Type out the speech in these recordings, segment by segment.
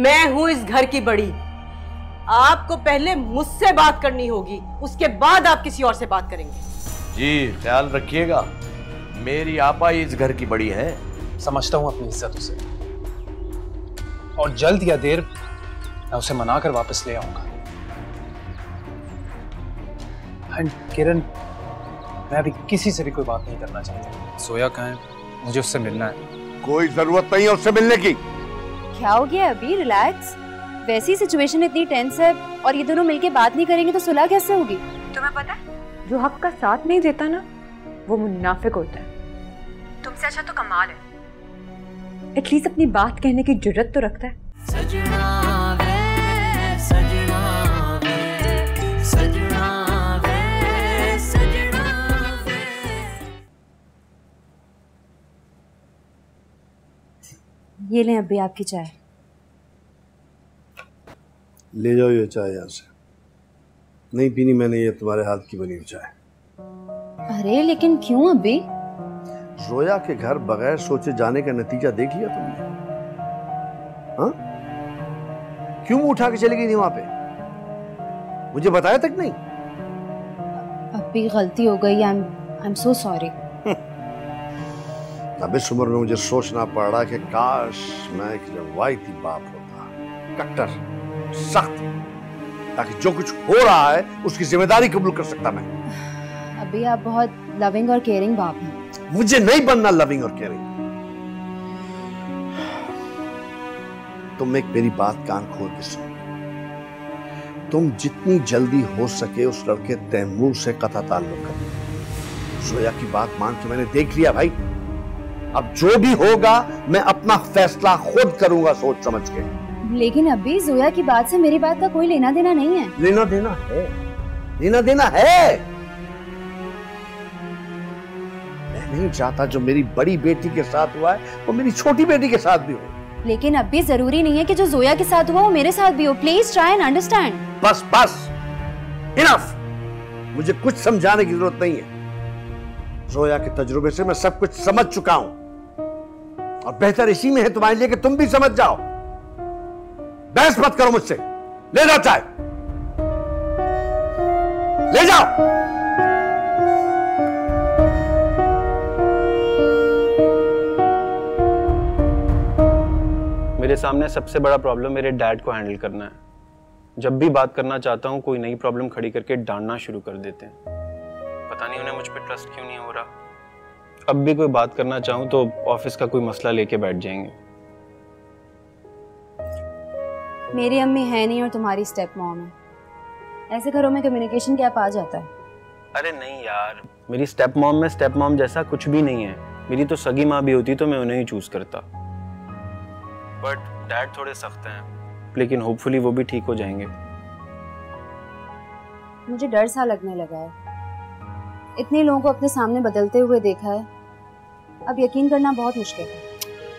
मैं हूं इस घर की बड़ी। आपको पहले मुझसे बात करनी होगी, उसके बाद आप किसी और से बात करेंगे। जी ख्याल रखिएगा, मेरी आपा ही इस घर की बड़ी है। समझता हूं अपनी इज्जत उसे, और जल्द या देर मैं उसे मनाकर वापस ले आऊंगा। एंड किरण, मैं अभी किसी से भी कोई बात नहीं करना चाहता। सोया कहाँ है? मुझे उससे मिलना है। कोई जरूरत नहीं है उससे मिलने की। क्या हो गया अभी? रिलैक्स। वैसी सिचुएशन इतनी टेंस है और ये दोनों मिलके बात नहीं करेंगे तो सुलह कैसे होगी? तुम्हें पता है, जो हक का साथ नहीं देता ना, वो मुनाफिक होता है। तुमसे अच्छा तो कमाल है। एटलीस्ट अपनी बात कहने की जुर्रत तो रखता है। सजना वे, सजना वे, सजना वे, सजना वे। ये लें अभी आपकी चाय। ले जाओ ये चाय यहाँ से। नहीं पीनी मैंने ये तुम्हारे हाथ की बनी हुई चाय। अरे लेकिन क्यों अभी? जोया के घर बगैर सोचे जाने का नतीजा देख लिया तुमने? हाँ? क्यों उठा के चली गई थी वहां पे? मुझे बताया तक नहीं? अभी गलती हो गई। I am so sorry. अब इस उम्र में मुझे सोचना पड़ रहा कि काश मैं एक रवायती बाप होता, कट्टर, सख्त, ताकि जो कुछ हो रहा है उसकी जिम्मेदारी कबूल कर सकता मैं। अभी आप बहुत लविंग और केयरिंग बाप हैं। मुझे नहीं बनना लविंग और केयरिंग। तुम एक मेरी बात कान खोल के सुनो। तुम जितनी जल्दी हो सके उस लड़के तैमूर से कता ताल्लुक करो। जोया की बात मान के मैंने देख लिया भाई। अब जो भी होगा मैं अपना फैसला खुद करूंगा सोच समझ के। लेकिन अभी जोया की बात से मेरी बात का कोई लेना देना नहीं है। लेना देना है, लेना देना है। मैं नहीं चाहता जो मेरी बड़ी बेटी के साथ हुआ है वो मेरी छोटी बेटी के साथ भी हो। लेकिन अभी जरूरी नहीं है कि जो जोया के साथ हुआ वो मेरे साथ भी हो। Please try and understand. बस बस, इनफ। मुझे कुछ समझाने की जरूरत नहीं है। जोया के तजुर्बे से मैं सब कुछ समझ चुका हूं, और बेहतर इसी में है तुम्हारे लिए कि तुम भी समझ जाओ। बहस मत करो मुझसे। ले जाओ चाय, ले जाओ। मेरे सामने सबसे बड़ा प्रॉब्लम मेरे डैड को हैंडल करना है। जब भी बात करना चाहता हूँ कोई नई प्रॉब्लम खड़ी करके डांटना शुरू कर देते हैं। पता नहीं उन्हें मुझ पर ट्रस्ट क्यों नहीं हो रहा। अब भी कोई बात करना चाहूँ तो ऑफिस का कोई मसला लेके बैठ जाएंगे। मेरी अम्मी है नहीं और तुम्हारी स्टेप मॉम है। ऐसे घरों में कम्युनिकेशन गैप आ जाता है। अरे नहीं यार, मेरी स्टेप मॉम में स्टेप मॉम जैसा कुछ भी नहीं है। मेरी तो सगी माँ भी होती तो मैं उन्हें ही चूज करता। बट डैड थोड़े सख्त हैं, लेकिन होपफुली वो भी ठीक हो जाएंगे। मुझे डर सा लगने लगा है। इतने लोगों को अपने सामने बदलते हुए देखा है, अब यकीन करना बहुत मुश्किल है।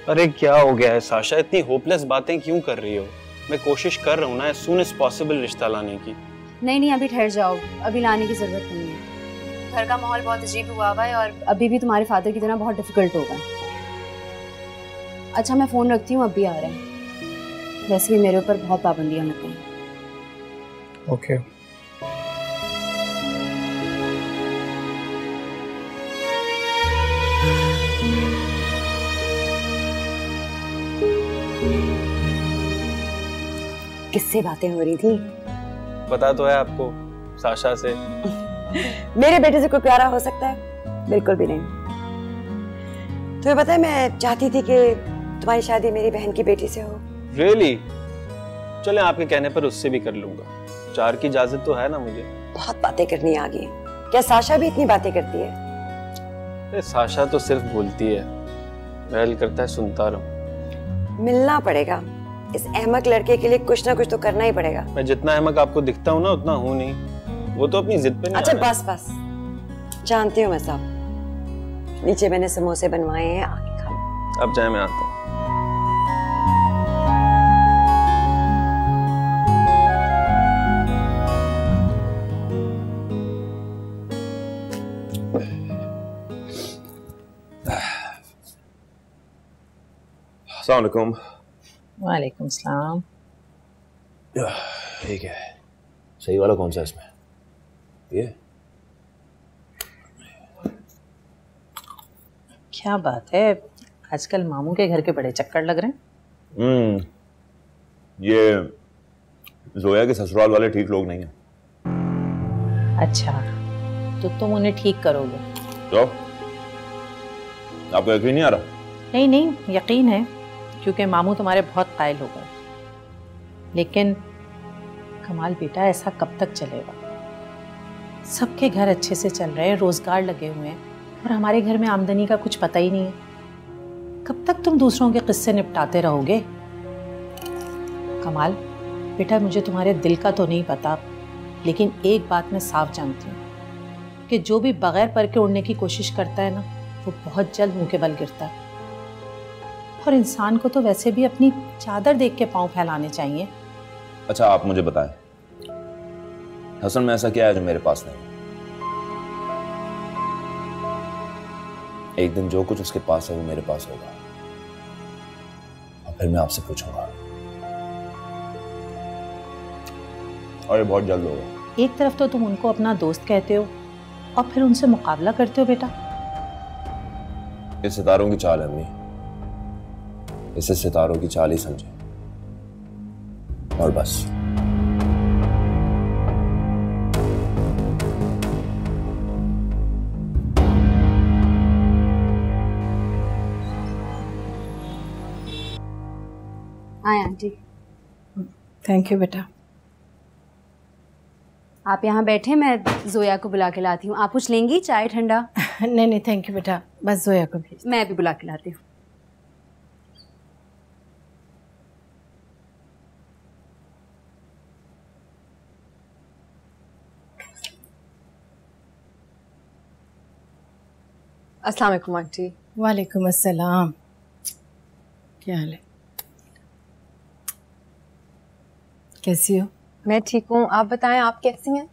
अरे क्या हो गया है साशा, इतनी होपलेस बातें क्यों कर रही हो? मैं कोशिश कर रहा हूँ ना एज सून एज पॉसिबल रिश्ता लाने की। नहीं, अभी ठहर जाओ। अभी लाने की जरूरत नहीं है। घर का माहौल बहुत अजीब हुआ है और अभी भी तुम्हारे फादर की तरह बहुत डिफिकल्ट होगा। अच्छा मैं फोन रखती हूँ, अभी आ रहे हैं। वैसे भी मेरे ऊपर बहुत पाबंदियां लगती हैं। ओके। किससे बातें हो रही थी? पता तो है आपको, साशा से। मेरे बेटे से कोई प्यारा हो सकता है? बिल्कुल भी नहीं। तुम्हें पता है मैं चाहती थी कि तुम्हारी शादी मेरी बहन की बेटी से हो। Really? चले आपके कहने पर उससे भी कर लूंगा। 4 की इजाजत तो है ना मुझे। बहुत बातें करनी आ गई। क्या साशा भी इतनी बातें करती है? अरे साशा तो सिर्फ बोलती है, महल करता है सुनता रहूं। मिलना पड़ेगा। इस अहमक लड़के के लिए कुछ ना कुछ तो करना ही पड़ेगा। मैं जितना अहमक आपको दिखता हूँ ना उतना हूँ नहीं। वो तो अपनी जिद पे नहीं। अच्छा बस बस, जानती हूँ मैं सब। नीचे मैंने समोसे बनवाए हैं, आके खा। अब जाए, मैं आता हूँ। अस्सलाम वालेकुम। वालेकुम सलाम। ठीक है। सही वाला कौन सा है इसमें? ये क्या बात है, आजकल मामू के घर के बड़े चक्कर लग रहे हैं। ये जोया के ससुराल वाले ठीक लोग नहीं हैं। अच्छा, तो तुम उन्हें ठीक करोगे? तो आपको यकीन नहीं आ रहा? नहीं नहीं, यकीन है, क्योंकि मामू तुम्हारे बहुत कायल हो गए। लेकिन कमाल बेटा, ऐसा कब तक चलेगा? सबके घर अच्छे से चल रहे हैं, रोजगार लगे हुए हैं, और हमारे घर में आमदनी का कुछ पता ही नहीं है। कब तक तुम दूसरों के किस्से निपटाते रहोगे? कमाल बेटा, मुझे तुम्हारे दिल का तो नहीं पता, लेकिन एक बात मैं साफ जानती हूँ कि जो भी बगैर पर के उड़ने की कोशिश करता है ना, वो बहुत जल्द मुंह के बल गिरता है। और इंसान को तो वैसे भी अपनी चादर देख के पांव फैलाने चाहिए। अच्छा, आप मुझे बताएं, हसन में ऐसा क्या है जो मेरे पास नहीं? एक दिन जो कुछ उसके पास है वो मेरे पास होगा, और फिर मैं आपसे पूछूंगा, और ये बहुत जल्द होगा। एक तरफ तो तुम उनको अपना दोस्त कहते हो, और फिर उनसे मुकाबला करते हो बेटा। ये सितारों की चाल है अम्मी, इसे सितारों की चाल ही समझे, और बस। आए आंटी। थैंक यू बेटा। आप यहाँ बैठे, मैं जोया को बुला के लाती हूँ। आप कुछ लेंगी, चाय ठंडा? नहीं नहीं, थैंक यू बेटा, बस जोया को भेज। मैं भी बुला के लाती हूँ। अस्सलाम वालेकुम आंटी। वालेकुम अस्सलाम। क्या हाल है? कैसी हो? मैं ठीक हूँ, आप बताएं, आप कैसी हैं?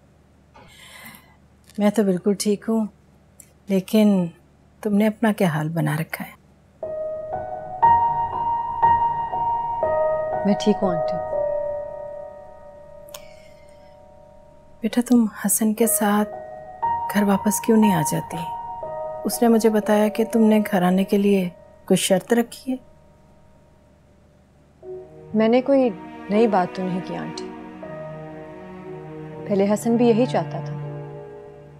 मैं तो बिल्कुल ठीक हूँ, लेकिन तुमने अपना क्या हाल बना रखा है? मैं ठीक हूँ आंटी। बेटा, तुम हसन के साथ घर वापस क्यों नहीं आ जाती? उसने मुझे बताया कि तुमने घर आने के लिए कोई शर्त रखी है। मैंने कोई नई बात तो नहीं की आंटी। पहले हसन भी यही चाहता था,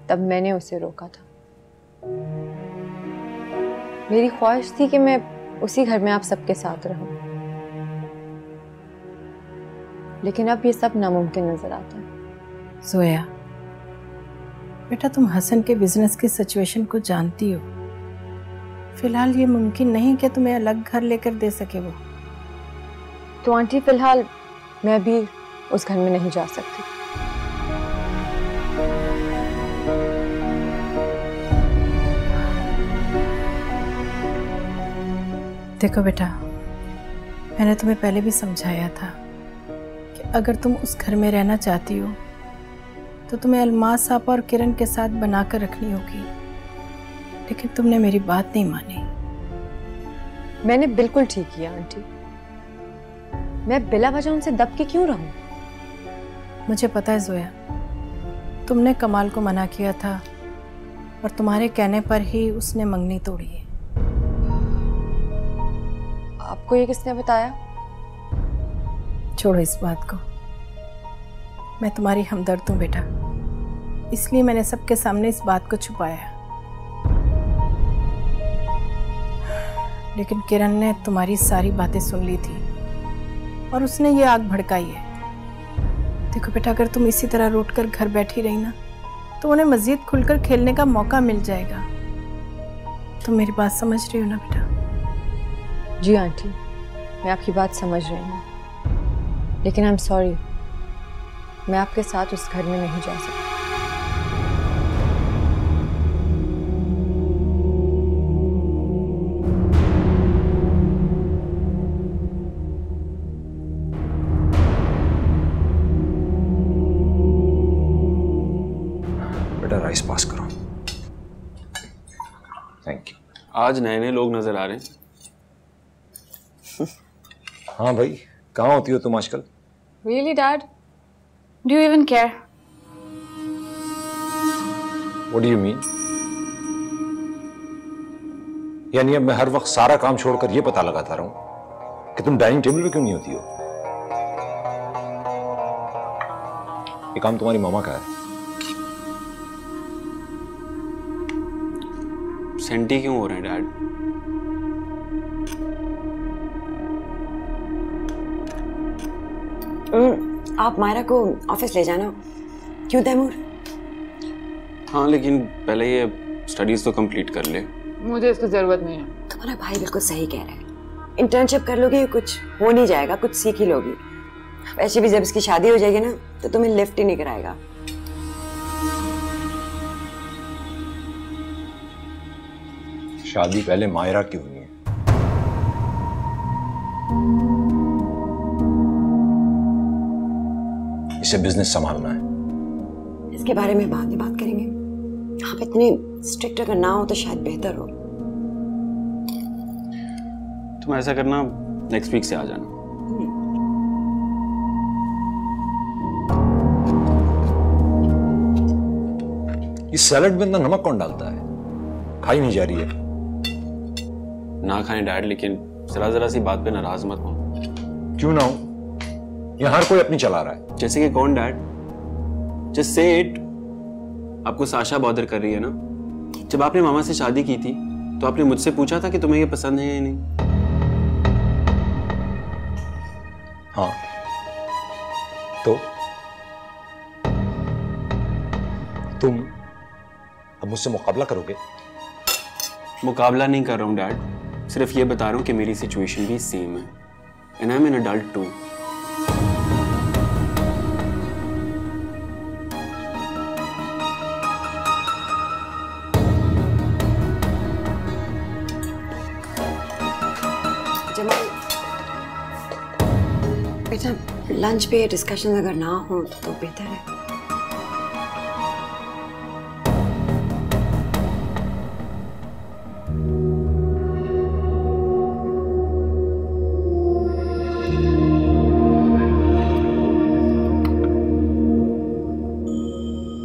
तब मैंने उसे रोका था। मेरी ख्वाहिश थी कि मैं उसी घर में आप सबके साथ रहूं, लेकिन अब ये सब नामुमकिन नजर आता है। जोया बेटा, तुम हसन के बिजनेस की सिचुएशन को जानती हो। फिलहाल ये मुमकिन नहीं कि तुम्हें अलग घर लेकर दे सके वो। तो आंटी, फिलहाल मैं भी उस घर में नहीं जा सकती। देखो बेटा, मैंने तुम्हें पहले भी समझाया था कि अगर तुम उस घर में रहना चाहती हो तो तुम्हें अलमास साहब और किरण के साथ बनाकर रखनी होगी, लेकिन तुमने मेरी बात नहीं मानी। मैंने बिल्कुल ठीक किया आंटी। मैं बिला वजह उनसे दब के क्यों रहूं? मुझे पता है जोया, तुमने कमाल को मना किया था और तुम्हारे कहने पर ही उसने मंगनी तोड़ी है। आपको ये किसने बताया? छोड़ो इस बात को, मैं तुम्हारी हमदर्द हूँ बेटा, इसलिए मैंने सबके सामने इस बात को छुपाया। लेकिन किरण ने तुम्हारी सारी बातें सुन ली थी और उसने ये आग भड़काई है। देखो बेटा, अगर तुम इसी तरह रूठ कर घर बैठी रही ना, तो उन्हें मजीद खुलकर खेलने का मौका मिल जाएगा। तुम मेरी बात समझ रही हो ना बेटा? जी आंटी, मैं आपकी बात समझ रही हूँ, लेकिन आई एम सॉरी, मैं आपके साथ उस घर में नहीं जा सकती। बेटा राइस पास करो। Thank you. आज नए नए लोग नजर आ रहे हैं। हाँ भाई, कहाँ होती हो तुम आजकल? Really, Dad? Do you even care? What do you mean? यानी अब मैं हर वक्त सारा काम छोड़कर यह पता लगाता रहूं कि तुम डाइनिंग टेबल पे क्यों नहीं होती हो? ये काम तुम्हारी मामा का है। सेंटी क्यों हो रहे हैं डैड? आप मायरा को ऑफिस ले जाना। क्यों तैमूर? हाँ, लेकिन पहले ये स्टडीज तो कंप्लीट कर ले। मुझे इसकी जरूरत नहीं है। तुम्हारा भाई बिल्कुल सही कह रहा है। इंटर्नशिप कर लोगे, कुछ हो नहीं जाएगा, कुछ सीख ही लोगी। वैसे भी जब इसकी शादी हो जाएगी ना तो तुम्हें लिफ्ट ही नहीं कराएगा। शादी पहले मायरा की हुई है। इसे बिजनेस संभालना है। इसके बारे में बाद में बात करेंगे। आप इतने स्ट्रिक्ट अगर ना हो तो शायद बेहतर हो। तुम ऐसा करना, नेक्स्ट वीक से आ जाना। इस सैलेड में इतना नमक कौन डालता है? खाई नहीं जा रही है। ना खाएं डैड, लेकिन जरा सी बात पे नाराज मत हो। क्यों ना हो? यहाँ हर कोई अपनी चला रहा है। जैसे कि कौन डैड? Just say it. आपको साशा बॉदर कर रही है ना? जब आपने मामा से शादी की थी तो आपने मुझसे पूछा था कि तुम्हें ये पसंद है या नहीं? हाँ, तो तुम अब मुझसे मुकाबला करोगे? मुकाबला नहीं कर रहा हूँ डैड, सिर्फ ये बता रहा हूँ कि मेरी सिचुएशन भी सेम है and I am an adult too. बेटा, लंच पे डिस्कशन अगर ना हो तो बेहतर है।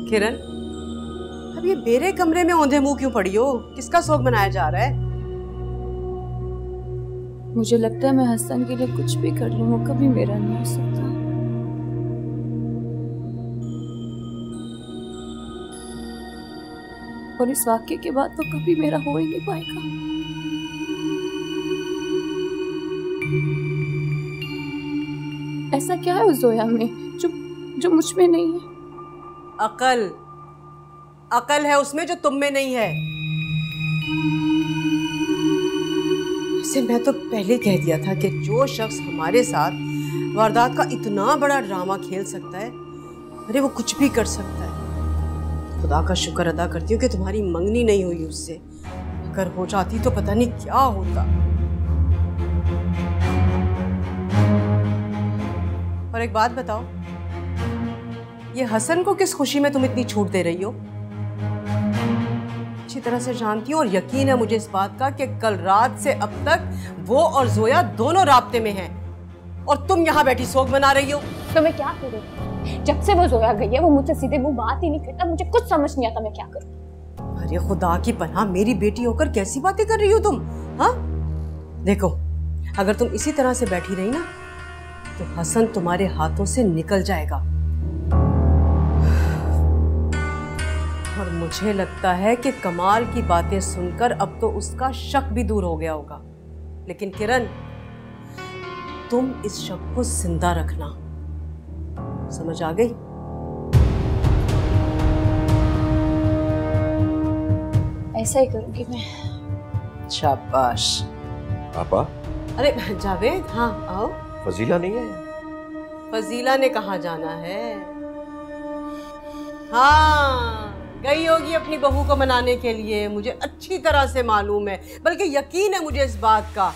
किरण, अब ये मेरे कमरे में औंधे मुंह क्यों पड़ी हो? किसका शौक मनाया जा रहा है? मुझे लगता है मैं हसन के लिए कुछ भी कर लूं, वो कभी मेरा नहीं हो सकता। और इस वाक्य के बाद तो कभी मेरा हो ही नहीं पाएगा। ऐसा क्या है उस जोया में जो मुझ में नहीं है? अकल है उसमें जो तुम में नहीं है। इसे मैं तो पहले कह दिया था कि जो शख्स हमारे साथ वारदात का इतना बड़ा ड्रामा खेल सकता है, अरे वो कुछ भी कर सकता है। खुदा का शुक्र अदा करती हूँ कि तुम्हारी मंगनी नहीं हुई उससे। अगर हो जाती तो पता नहीं क्या होता। और एक बात बताओ, ये हसन को किस खुशी में तुम इतनी छूट दे रही हो? अच्छी तरह से जानती हूँ और यकीन है मुझे इस बात का कि कल रात से अब तक वो और जोया दोनों राब्ते में हैं और तुम यहाँ बैठी शोक मना रही हो। तो मैं क्या करूँ? जब से वो जोया गई है वो मुझसे सीधे मुंह बात ही नहीं करता। मुझे कुछ समझ नहीं आता मैं क्या करूँ। अरे खुदा की पनाह, मेरी बेटी होकर कैसी बातें कर रही हो तुम? हाँ, देखो, अगर तुम इसी तरह से बैठी रही ना तो हसन तुम्हारे हाथों से निकल जाएगा। और मुझे लगता है कि कमाल की बातें सुनकर अब तो उसका शक भी दूर हो गया होगा। लेकिन किरण, तुम इस शक को जिंदा रखना। समझ आ गई? ऐसा ही करूंगी मैं। शाबाश। पापा? अरे जावेद, हाँ आओ। फजीला नहीं है? फजीला ने कहाँ जाना है? हाँ, गई होगी अपनी बहू को मनाने के लिए, मुझे अच्छी तरह से मालूम है। बल्कि यकीन है मुझे इस बात का।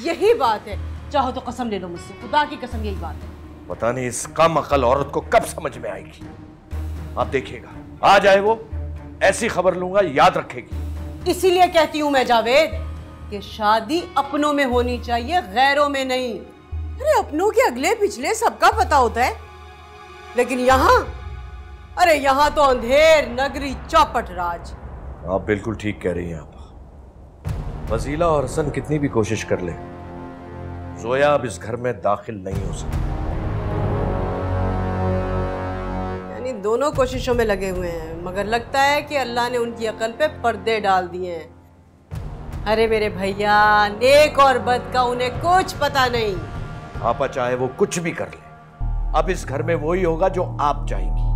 यही बात है। चाहो तो कसम ले लो मुझसे, खुदा की कसम यही बात है। पता नहीं इस कम अकल औरत को कब समझ में आएगी। आप देखिएगा, आ जाए वो, ऐसी खबर लूंगा, याद रखेगी। इसीलिए कहती हूँ मैं जावेद कि शादी अपनों में होनी चाहिए, गैरों में नहीं। अरे अपनों के अगले पिछले सबका पता होता है, लेकिन यहाँ, अरे यहाँ तो अंधेर नगरी चौपट राज। आप बिल्कुल ठीक कह रही हैं आप। फजीला और हसन कितनी भी कोशिश कर ले, जोया अब इस घर में दाखिल नहीं हो सकती। यानी दोनों कोशिशों में लगे हुए हैं, मगर लगता है कि अल्लाह ने उनकी अकल पे पर्दे डाल दिए हैं। अरे मेरे भैया, नेक और बद का उन्हें कुछ पता नहीं। आपा चाहे वो कुछ भी कर ले, अब इस घर में वही होगा जो आप चाहेंगी।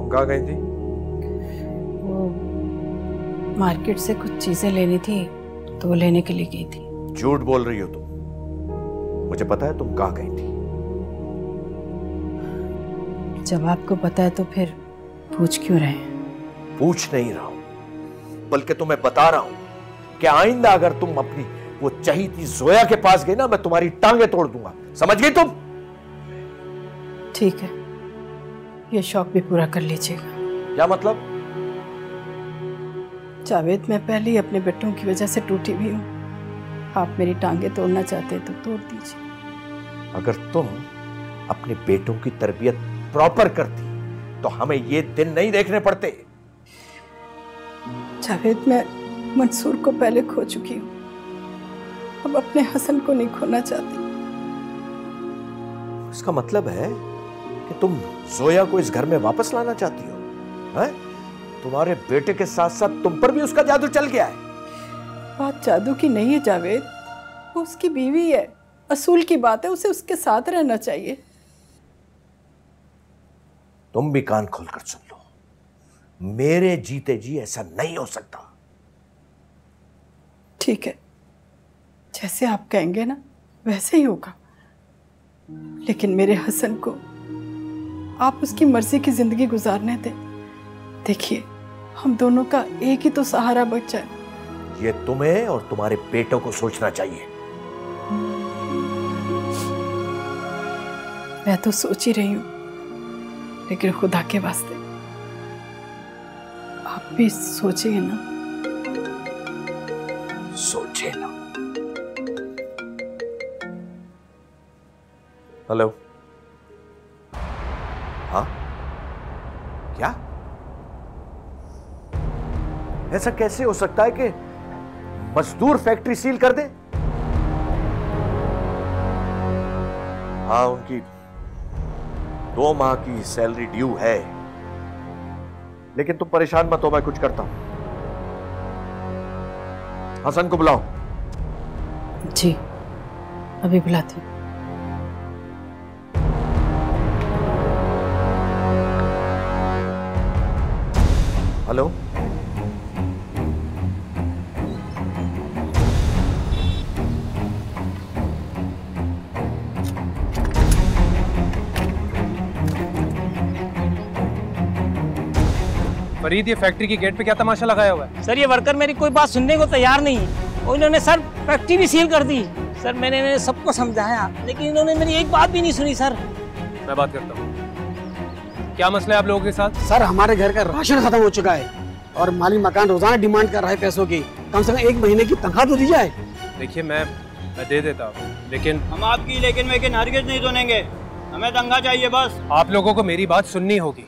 कहाँ गई थी? वो मार्केट से कुछ चीजें लेनी थी तो वो लेने के लिए गई थी। झूठ बोल रही हो तुम, मुझे पता है तुम कहाँ गई थी। जब आपको पता है तो फिर पूछ क्यों रहे हैं? पूछ नहीं रहा हूं, बल्कि तुम्हें बता रहा हूं कि आइंदा अगर तुम अपनी वो चहीती जोया के पास गई ना, मैं तुम्हारी टांगे तोड़ दूंगा। समझ गई तुम? ठीक है, ये शौक भी पूरा कर लीजिएगा। क्या मतलब? जावेद, मैं पहले ही अपने बेटों की वजह से टूटी हुई हूँ। आप मेरी टांगे तोड़ना चाहते हैं तो तोड़ दीजिए। अगर तुम अपने बेटों की तरबियत प्रॉपर करती तो हमें ये दिन नहीं देखने पड़ते। जावेद, मैं मंसूर को पहले खो चुकी हूँ, अब अपने हसन को नहीं खोना चाहती। इसका मतलब है कि तुम जोया को इस घर में वापस लाना चाहती हो, हैं? तुम्हारे बेटे के साथ साथ तुम पर भी उसका जादू चल गया है। बात जादू की नहीं है जावेद, वो उसकी बीवी है। असूल की बात है, उसे उसके साथ रहना चाहिए। तुम भी कान खोलकर सुन लो, मेरे जीते जी ऐसा नहीं हो सकता। ठीक है, जैसे आप कहेंगे ना वैसे ही होगा, लेकिन मेरे हसन को आप उसकी मर्जी की जिंदगी गुजारने दें। देखिए, हम दोनों का एक ही तो सहारा बचा है। ये तुम्हें और तुम्हारे बेटों को सोचना चाहिए। मैं तो सोच ही रही हूं, लेकिन खुदा के वास्ते आप भी सोचिए ना। सोचे ना। हेलो, हाँ क्या? ऐसा कैसे हो सकता है कि मजदूर फैक्ट्री सील कर दे? हाँ, उनकी 2 माह की सैलरी ड्यू है, लेकिन तुम परेशान मत हो, मैं कुछ करता हूं। हसन को बुलाओ। जी, अभी बुलाती हूँ। हेलो, फरीद, ये फैक्ट्री की गेट पे क्या तमाशा लगाया हुआ है? सर, ये वर्कर मेरी कोई बात सुनने को तैयार नहीं है और इन्होंने सर फैक्ट्री भी सील कर दी। सर, मैंने इन्हें सबको समझाया, लेकिन इन्होंने मेरी एक बात भी नहीं सुनी। सर, मैं बात करता हूँ। क्या मसला है आप लोगों के साथ? सर, हमारे घर का राशन खत्म हो चुका है और माली मकान रोजाना डिमांड कर रहा है पैसों की। कम से कम 1 महीने की तनख्वाह तो दी जाए। देखिए, मैं दे देता हूँ, लेकिन हम आपकी लेकिन हरगिज नहीं सुनेंगे। हमें दंगा चाहिए बस। आप लोगों को मेरी बात सुननी होगी।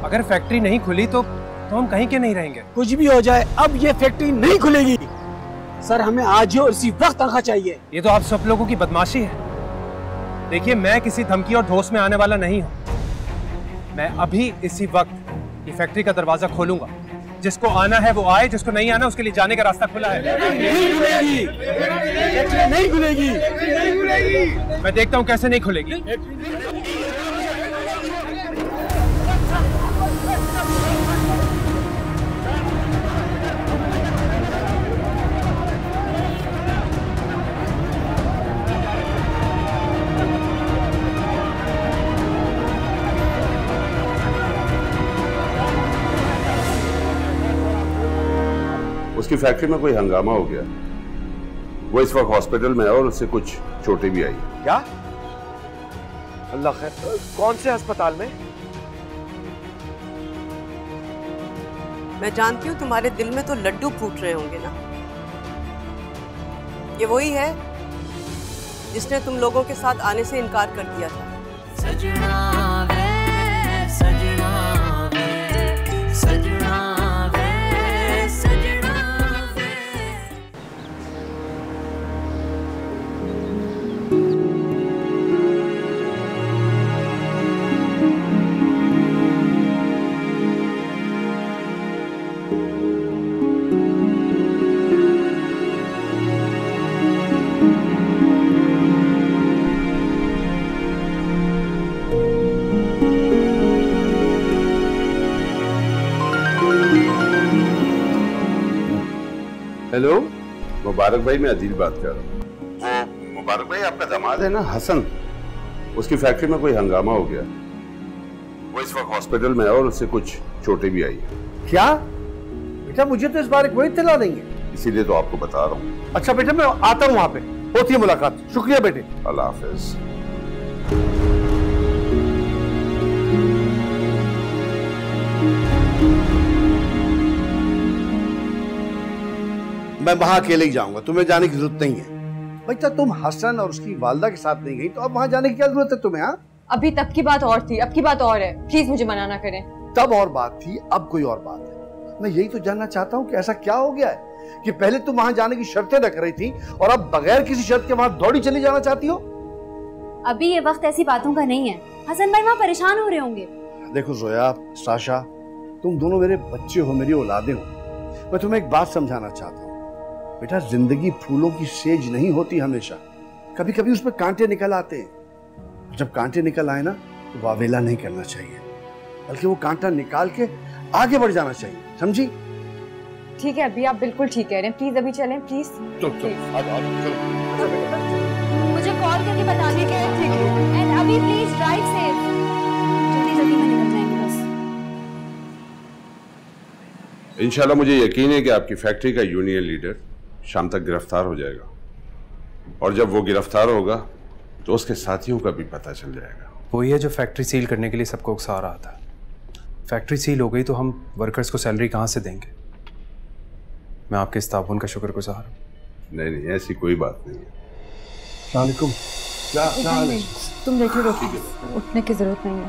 अगर फैक्ट्री नहीं खुली तो हम कहीं के नहीं रहेंगे। कुछ भी हो जाए, अब ये फैक्ट्री नहीं खुलेगी। सर, हमें आज ही और इसी वक्त तनख्वाह चाहिए। ये तो आप सब लोगों की बदमाशी है। देखिए, मैं किसी धमकी और ठोस में आने वाला नहीं हूँ। मैं अभी इसी वक्त ये फैक्ट्री का दरवाजा खोलूंगा। जिसको आना है वो आए, जिसको नहीं आना उसके लिए जाने का रास्ता खुला है। नहीं खुलेगी, नहीं खुलेगी, नहीं खुलेगी। मैं देखता हूँ कैसे नहीं खुलेगी। उसकी फैक्ट्री में कोई हंगामा हो गया। वो इस वक्त हॉस्पिटल में है और उससे कुछ चोटें भी आई हैं। क्या? अल्लाह खैर। कौन से अस्पताल में? मैं जानती हूँ तुम्हारे दिल में तो लड्डू फूट रहे होंगे ना। ये वही है जिसने तुम लोगों के साथ आने से इनकार कर दिया था। सजना वे सजना वे सजना वे सजना वे। हेलो मुबारक भाई, मैं अदील बात कर रहा हूँ। मुबारक भाई आपका दामाद है ना हसन, उसकी फैक्ट्री में कोई हंगामा हो गया। वो इस वक्त हॉस्पिटल में है और उससे कुछ चोटें भी आई हैं। क्या बेटा? मुझे तो इस बारे कोई इत्तला नहीं है। इसीलिए तो आपको बता रहा हूँ। अच्छा बेटा, मैं आता हूँ, वहां पे होती है मुलाकात। शुक्रिया बेटे। अल्लाह हाफिज। मैं वहां अकेले ही जाऊंगा, तुम्हें जाने की जरूरत नहीं है। बेटा तुम हसन और उसकी वालदा के साथ नहीं गई तो अब वहां जाने की क्या जरूरत है तुम्हें? हाँ, अभी तब की बात और थी, अब की बात और है। प्लीज मुझे मना ना करें। तब और बात थी, अब कोई और बात है। मैं यही तो जानना चाहता हूँ कि ऐसा क्या हो गया है कि पहले तुम वहां जाने की शर्तें रख रही थी और अब बगैर किसी शर्त के वहां दौड़ी चली जाना चाहती हो? अभी ये वक्त ऐसी बातों का नहीं है। हसन भाई वहाँ परेशान हो रहे होंगे। देखो जोया, साशा, तुम दोनों मेरे बच्चे हो, मेरी औलादें हो। मैं तुम्हें एक बात समझाना चाहता हूँ बेटा, जिंदगी फूलों की सेज नहीं होती हमेशा। कभी कभी उसमें कांटे निकल आते हैं। जब कांटे निकल आए ना तो वावेला नहीं करना चाहिए, बल्कि वो कांटा निकाल के आगे बढ़ जाना चाहिए, समझी? ठीक है, अभी आप बिल्कुल ठीक कह रहे हैं। प्लीज अभी चलें, प्लीज। मुझे कॉल करके बता दीजिए। ठीक है। एंड अभी प्लीज ड्राइव सेफ। जल्दी जल्दी में निकल जाएंगे बस। इंशाल्लाह मुझे यकीन है कि आपकी फैक्ट्री का यूनियन लीडर शाम तक गिरफ्तार हो जाएगा, और जब वो गिरफ्तार होगा तो उसके साथियों का भी पता चल जाएगा। वही है जो फैक्ट्री सील करने के लिए सबको उकसा रहा था। फैक्ट्री सील हो गई तो हम वर्कर्स को सैलरी कहाँ से देंगे? मैं आपके इस ताउन का शुक्रगुजार हूँ। नहीं नहीं, ऐसी कोई बात नहीं है। सलामुअलैकुम। क्या हाल है? तुम बैठो, रोको, उठने की जरूरत नहीं है।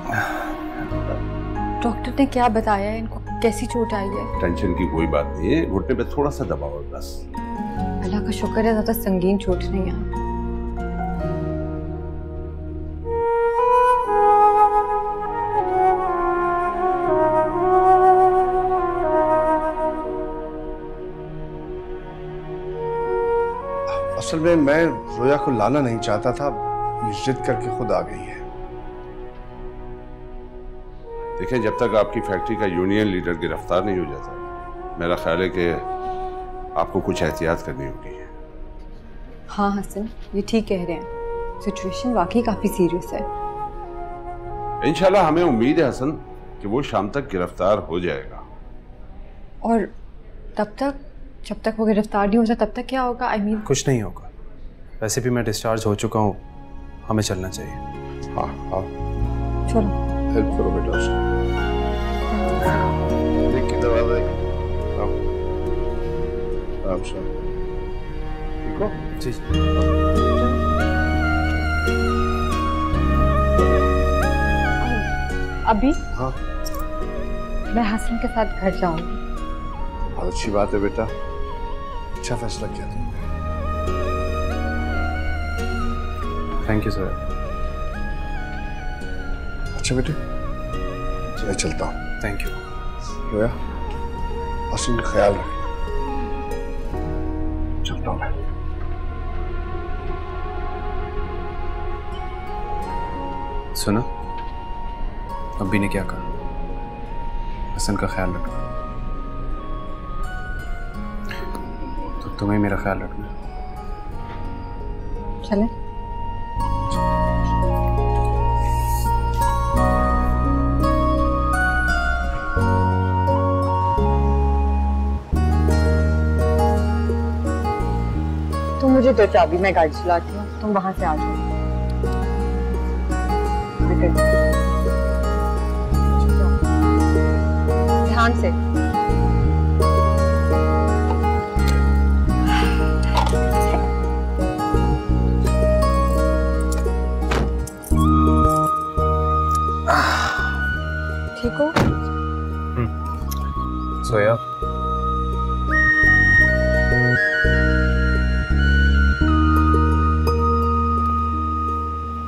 डॉक्टर ने क्या बताया है? इनको कैसी चोट आई है? टेंशन की कोई बात नहीं है, घुटने पे थोड़ा सा दबाव है बस। अल्लाह का शुक्र है ज्यादा संगीन चोट नहीं आई। असल में मैं रोया को लाना नहीं चाहता था, ये जिद करके खुद आ गई है। देखें, जब तक आपकी फैक्ट्री का यूनियन लीडर गिरफ्तार नहीं हो जाता, मेरा ख्याल है कि आपको कुछ एहतियात करनी होगी। हाँ हसन, ये ठीक कह रहे हैं। सिचुएशन वाकई काफी सीरियस है। इंशाल्लाह हमें उम्मीद है हसन कि वो शाम तक गिरफ्तार हो जाएगा। और तब तक, जब तक वो गिरफ्तार नहीं हो जाता, तब तक क्या होगा? I mean, कुछ नहीं होगा। वैसे भी मैं डिस्चार्ज हो चुका हूँ, हमें चलना चाहिए। हाँ हाँ, चलो हेल्प करो बेटा उसे। देख की दवा दे। आप सब ठीक हो? जी। अभी हाँ, मैं हसन के साथ घर जाऊंगी। बहुत अच्छी बात है बेटा, अच्छा फैसला किया तुमने। Thank you sir. अच्छा बेटे, मैं चलता हूँ। Thank you. रोया, हसन का ख्याल रखना। चलता हूँ मैं। सुना अब्बी ने क्या कहा? हसन का ख्याल रखना। तो तुम्हें मेरा ख्याल रखना। चले? मुझे दो चाबी, मैं गाड़ी चलाती हूँ, तुम वहां से आ जाओ। ध्यान से। ठीक हो? सोया,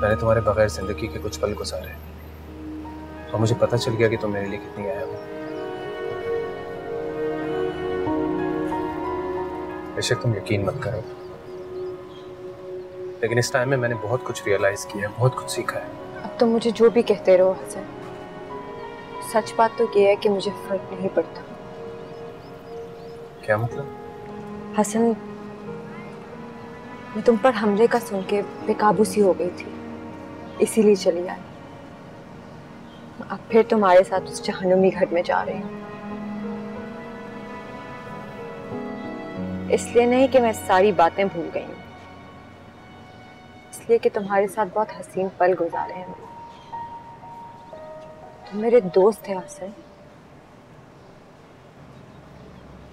मैंने तुम्हारे बगैर जिंदगी के कुछ पल गुजारे और मुझे पता चल गया कि तुम मेरे लिए कितनी अहम हो। बेशक तुम यकीन मत करो, लेकिन इस टाइम में मैंने बहुत कुछ रियलाइज किया है, बहुत कुछ सीखा है। अब तुम मुझे जो भी कहते रहो हसन, सच बात तो ये है कि मुझे फर्क नहीं पड़ता। क्या मतलब? हसन, मैं तुम पर हमले का सुन के बेकाबू सी हो गई थी, इसीलिए चली आई। अब फिर तुम्हारे साथ उस जहन्नुमी घर में जा रही हूँ। इसलिए नहीं कि मैं सारी बातें भूल गई हूँ, इसलिए कि तुम्हारे साथ बहुत हसीन पल गुजारे हैं। तुम मेरे दोस्त थे हसन,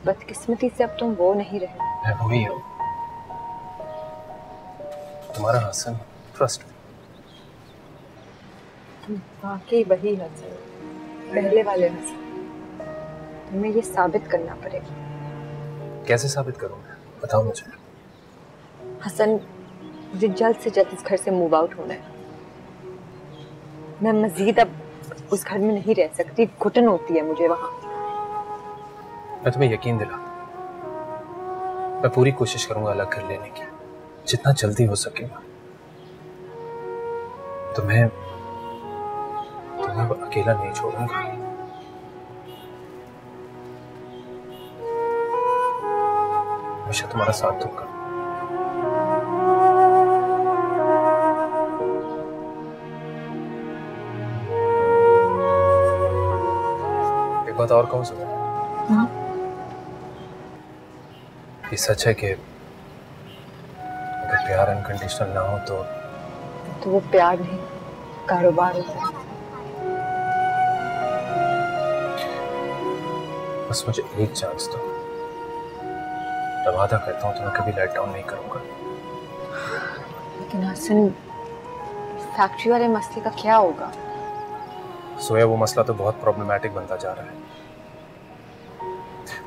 बदकिस्मती से अब तुम वो नहीं रहे। मैं वही हूँ, तुम्हारा हसन, ट्रस्ट। तुम वाकई वही हसन, पहले वाले हसन। तुम्हें ये साबित करना पड़ेगा। कैसे साबित करूँगा, बताओ मुझे। हसन, मुझे जल्द से जल्द इस घर से मूव आउट होना है। मैं मजीद अब उस घर में नहीं रह सकती, घुटन होती है मुझे वहां। मैं तुम्हें यकीन दिलाता हूं, मैं पूरी कोशिश करूंगा अलग कर लेने की, जितना जल्दी हो सकेगा। तुम्हें अकेला नहीं छोड़ूंगा। हमेशा तुम्हारा साथ दूंगा। एक बात और कहूं सुनो, ये सच है कि अगर प्यार अनकंडीशनल ना हो तो वो प्यार नहीं, कारोबार होता है। बस मुझे एक चांस दो, मैं वादा करता हूँ तुम्हें कभी लेट डाउन नहीं करूंगा। लेकिन हसन, फैक्ट्री वाले मसले का क्या होगा? सोया, वो मसला तो बहुत प्रॉब्लमैटिक बनता जा रहा है।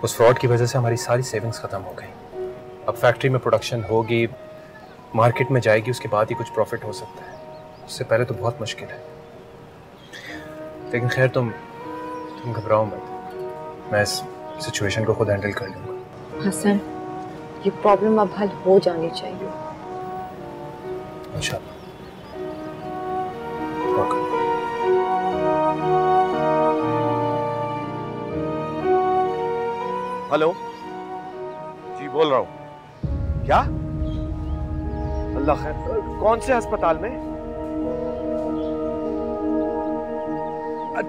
उस फ्रॉड की वजह से हमारी सारी सेविंग्स खत्म हो गई। अब फैक्ट्री में प्रोडक्शन होगी, मार्केट में जाएगी, उसके बाद ही कुछ प्रॉफिट हो सकता है। उससे पहले तो बहुत मुश्किल है। लेकिन खैर, तुम घबराओ मत, मैं इस सिचुएशन को खुद हैंडल कर लूंगा। हसन, ये प्रॉब्लम अब हल हो जानी चाहिए। इंशाल्लाह। हेलो जी, बोल रहा हूं। क्या? अल्लाह खैर, कौन से अस्पताल में?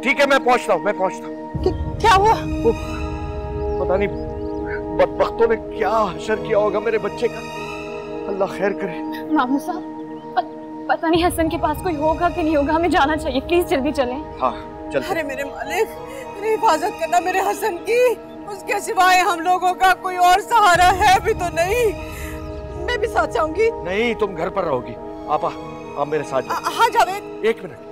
ठीक है, मैं पहुंचता हूं। क्या हुआ? पता नहीं बदबख्तों ने क्या हशर किया होगा मेरे बच्चे का। अल्लाह खैर करे। मामू साहब, पता नहीं हसन के पास कोई होगा कि नहीं होगा, हमें जाना चाहिए, प्लीज जल्दी चलें। हाँ चलते। अरे मेरे मालिक, मेरी हिफाजत करना मेरे हसन की। उसके सिवाय हम लोगों का कोई और सहारा है भी तो नहीं। मैं भी साथ जाऊंगी। नहीं, तुम घर पर रहोगी। आप मेरे साथ जाओ। हाँ जावेद, एक मिनट।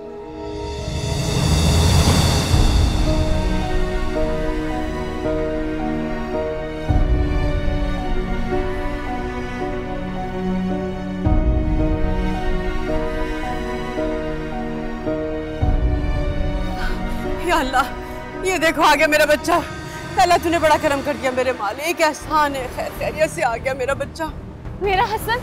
या अल्लाह, ये देखो आ गया मेरा बच्चा। अल्लाह तूने बड़ा करम कर दिया मेरे मालिक, एहसान है। खैर खैरियत से आ गया मेरा बच्चा। मेरा हसन।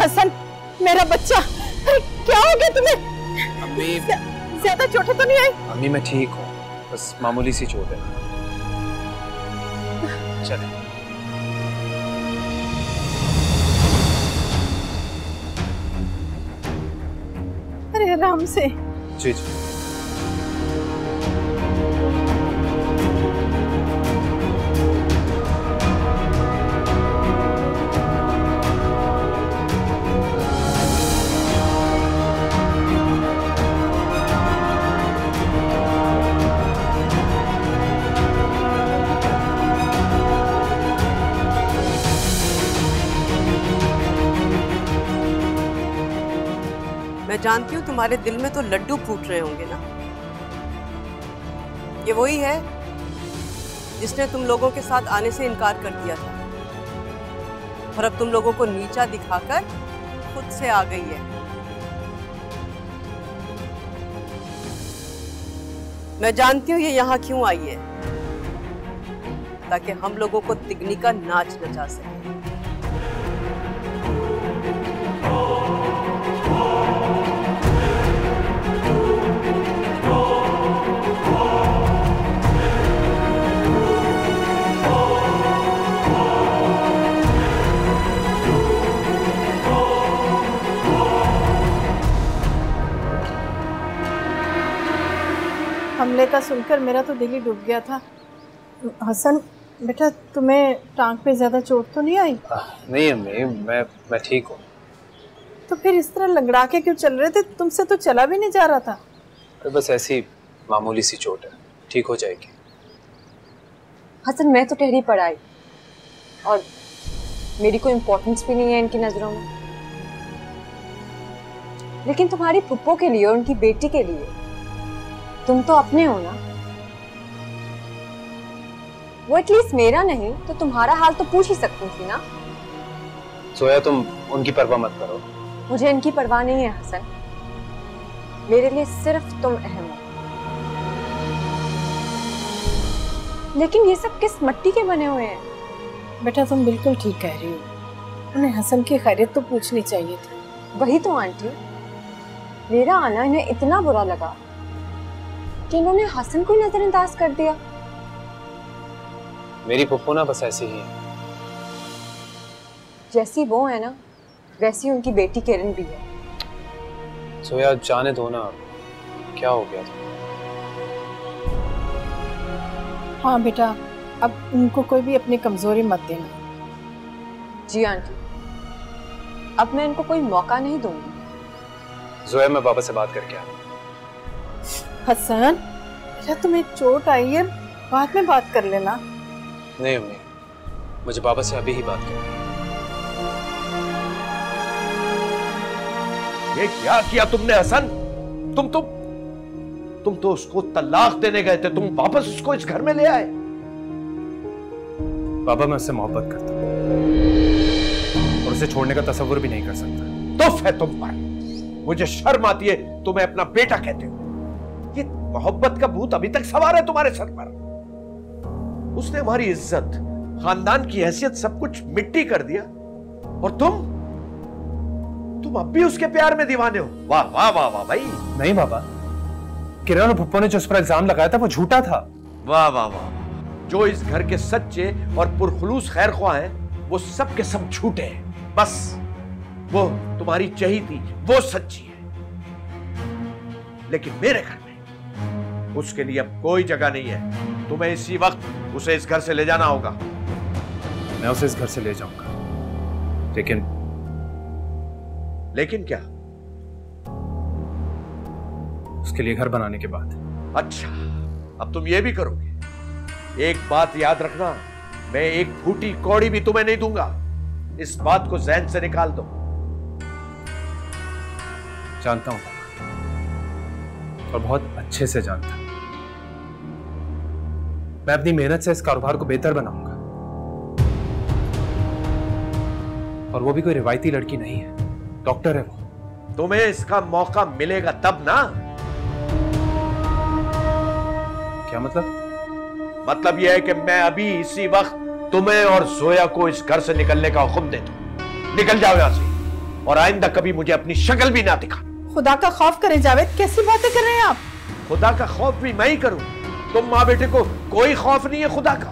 हसन, मेरा बच्चा। अरे क्या हो गया तुम्हें? अम्मी, ज्यादा चोटें तो नहीं आई? अम्मी मैं ठीक हूँ, बस मामूली सी चोट है। चले। अरे आराम से। जी जी। मैं जानती हूँ तुम्हारे दिल में तो लड्डू फूट रहे होंगे ना। ये वही है जिसने तुम लोगों के साथ आने से इनकार कर दिया था और अब तुम लोगों को नीचा दिखाकर खुद से आ गई है। मैं जानती हूँ ये यहाँ क्यों आई है, ताकि हम लोगों को तिगनी का नाच नचा सके। हमले का सुनकर मेरा तो दिल ही डूब गया था। हसन बेटा, तुम्हें टांग पे ज्यादा चोट तो नहीं आई? नहीं अम्मी, मैं ठीक हूँ। तो फिर इस तरह लंगड़ा के क्यों चल रहे थे? तुमसे तो चला भी नहीं जा रहा था। बस ऐसी मामूली सी चोट है, ठीक हो जाएगी। हसन मैं तो ठहरी पढ़ाई और मेरी कोई इम्पोर्टेंस भी नहीं है इनकी नजरों में, लेकिन तुम्हारी फुप्पो के लिए और उनकी बेटी के लिए तुम तो अपने हो ना। वो एटलीस्ट मेरा नहीं तो तुम्हारा हाल तो पूछ ही सकती थी ना। सोया तुम उनकी परवाह मत करो। मुझे इनकी परवाह नहीं है हसन, मेरे लिए सिर्फ तुम अहम हो। लेकिन ये सब किस मिट्टी के बने हुए हैं? बेटा तुम बिल्कुल ठीक कह रही हो, उन्हें हसन की खैरियत तो पूछनी चाहिए थी। वही तो आंटी, मेरा आना इन्हें इतना बुरा लगा कि इन्होंने हसन को नजरअंदाज कर दिया। मेरी फुप्पो ना बस ऐसी ही है। जैसी वो है ना वैसी उनकी बेटी किरण भी है। सोया जाने दो ना, क्या हो गया था? हाँ बेटा, अब उनको कोई भी अपनी कमजोरी मत देना। जी आंटी, अब मैं इनको कोई मौका नहीं दूंगी। जोया मैं बाबा से बात करके आया। हसन बेटा, तुम्हें चोट आई है, बाद में बात कर लेना। नहीं अम्मी, मुझे बाबा से अभी ही बात करनी है। ये क्या किया तुमने हसन? तुम तो उसको तलाक देने गए थे, तुम वापस उसको इस घर में ले आए। बाबा मैं उससे मोहब्बत करता हूं और उसे छोड़ने का तसव्वुर भी नहीं कर सकता। तो फिर तुम पर मुझे शर्म आती है, तुम्हें अपना बेटा कहते हो। ये मोहब्बत का भूत अभी तक सवार है तुम्हारे सर पर। उसने हमारी इज्जत, खानदान की हैसियत सब कुछ मिट्टी कर दिया और तुम अब भी उसके प्यार में दीवाने हो। वाह वाह वाह वाह भाई। नहीं बाबा, किरण और फुप्पो ने जो उस पर इल्जाम लगाया था वो झूठा था। वाह वाह वाह। जो इस घर के सच्चे और पुरखुलूस खैर ख्वाह हैं वो सब के सब झूठे हैं। बस वो तुम्हारी चहेती वो सच्ची है, लेकिन मेरे घर में उसके लिए अब कोई जगह नहीं है। तुम्हें इसी वक्त उसे इस घर से ले जाना होगा। मैं उसे इस घर से ले जाऊंगा, लेकिन क्या? उसके लिए घर बनाने के बाद। अच्छा, अब तुम ये भी करोगे? एक बात याद रखना, मैं एक फूटी कौड़ी भी तुम्हें नहीं दूंगा। इस बात को ज़हन से निकाल दो। जानता हूं और बहुत अच्छे से जानता हूं। मैं अपनी मेहनत से इस कारोबार को बेहतर बनाऊंगा, और वो भी कोई रिवायती लड़की नहीं है, डॉक्टर है वो। तुम्हें इसका मौका मिलेगा तब ना। क्या मतलब? मतलब यह है कि मैं अभी इसी वक्त तुम्हें और जोया को इस घर से निकलने का हुक्म देता हूं। निकल जाओ यहां से और आइंदा कभी मुझे अपनी शक्ल भी ना दिखा। खुदा का खौफ करे जावेद, कैसी बातें कर रहे हैं आप? खुदा का खौफ भी मैं ही करूं। तुम माँ बेटे को कोई खौफ नहीं है खुदा का।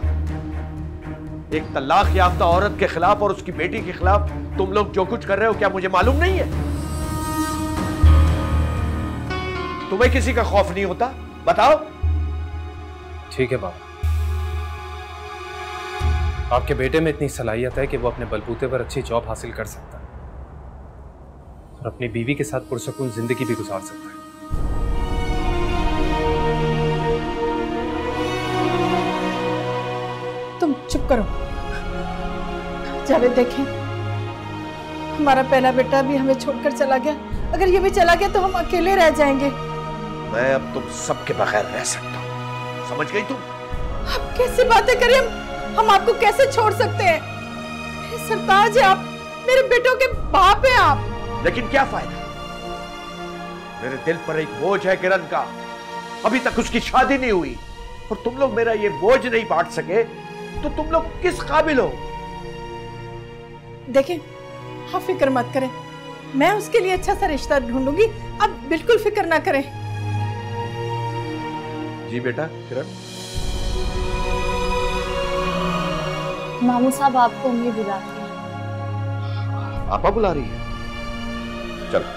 एक तलाक याफ्ता औरत के खिलाफ और उसकी बेटी के खिलाफ तुम लोग जो कुछ कर रहे हो, क्या मुझे मालूम नहीं है? तुम्हें किसी का खौफ नहीं होता? बताओ। ठीक है बाबा, आपके बेटे में इतनी सलाहियत है कि वो अपने बलबूते पर अच्छी जॉब हासिल कर सकता है और अपनी बीवी के साथ पुरसकून जिंदगी भी गुजार सकता है। तुम चुप करो। जावेद देखें, हमारा पहला बेटा भी हमें छोड़कर चला गया। अगर ये भी चला गया तो हम अकेले रह जाएंगे। मैं अब तुम सबके बगैर रह सकता हूं, समझ गई तुम? आप कैसी बातें करें? हम आपको कैसे छोड़ सकते हैं? मेरे सरताज है आप, मेरे बेटों के बाप हैं आप। लेकिन क्या फायदा? मेरे दिल पर एक बोझ है किरण का, अभी तक उसकी शादी नहीं हुई और तुम लोग मेरा ये बोझ नहीं बांट सके तो तुम लोग किस काबिल हो? देखें, आप फिक्र मत करें, मैं उसके लिए अच्छा सा रिश्ता ढूंढूंगी, आप बिल्कुल फिक्र ना करें। जी बेटा। किरण, मामू साहब आपको उम्मीद बुलाती है। आपा बुला रही है? चलो।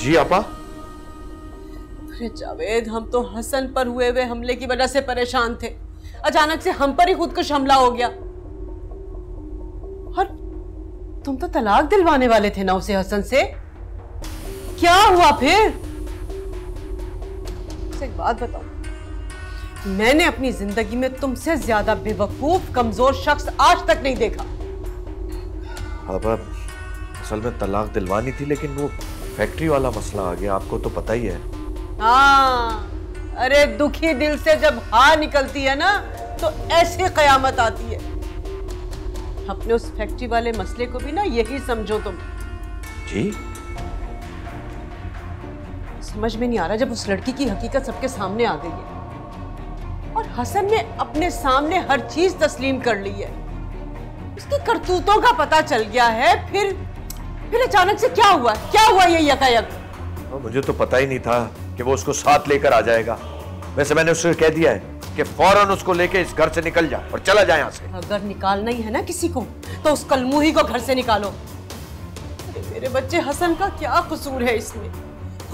जी आपा। अरे जावेद, हम तो हसन पर हुए हुए हमले की वजह से परेशान थे। अचानक से हम पर ही खुदकुश हमला हो गया। और तुम तो तलाक दिलवाने वाले थे ना उसे हसन से, क्या हुआ फिर? एक बात बताओ, मैंने अपनी जिंदगी में तुमसे ज्यादा बेवकूफ कमजोर शख्स आज तक नहीं देखा। आपा, असल में तलाक दिलवानी थी लेकिन वो फैक्ट्री वाला मसला आ गया, आपको तो पता ही है। हाँ, अरे दुखी दिल से जब हाँ निकलती है ना तो ऐसी कयामत आती है। अपने उस फैक्ट्री वाले मसले को भी ना यही समझो तुम। जी? समझ में नहीं आ रहा, जब उस लड़की की हकीकत सबके सामने आ गई है और हसन ने अपने सामने हर चीज तस्लीम कर ली है, उसकी करतूतों का पता चल गया है, फिर अचानक से क्या हुआ ये यकायक? मुझे तो पता ही नहीं था कि वो उसको साथ लेकर आ जाएगा। वैसे मैंने उससे कह दिया है कि फौरन उसको लेके इस घर से निकल जा और चला जाए यहाँ से। अगर निकालना ही है ना किसी को तो उस कलमुही को घर से निकालो। अरे मेरे बच्चे हसन का क्या कसूर है इसमें?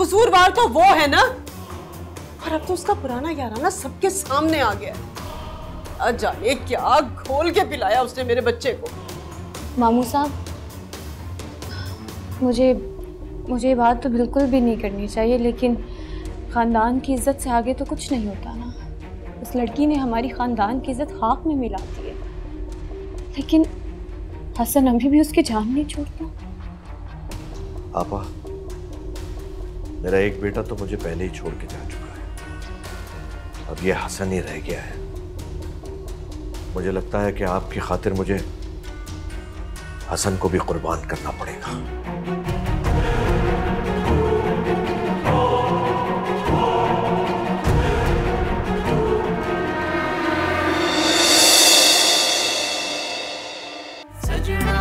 कसूरवार तो वो है ना, और अब तो उसका पुराना याराना सबके सामने आ गया। जाने क्या घोल के पिलाया उसने मेरे बच्चे को। मामू साहब, मुझे ये बात तो बिल्कुल भी नहीं करनी चाहिए, लेकिन खानदान की इज्जत से आगे तो कुछ नहीं होता ना। उस लड़की ने हमारी खानदान की इज्जत खाक में मिला दी है, लेकिन हसन अभी भी उसकी जान नहीं छोड़ता। आपा, मेरा एक बेटा तो मुझे पहले ही छोड़ के जा चुका है, अब ये हसन ही रह गया है। मुझे लगता है कि आपकी खातिर मुझे हसन को भी कुर्बान करना पड़ेगा। सजना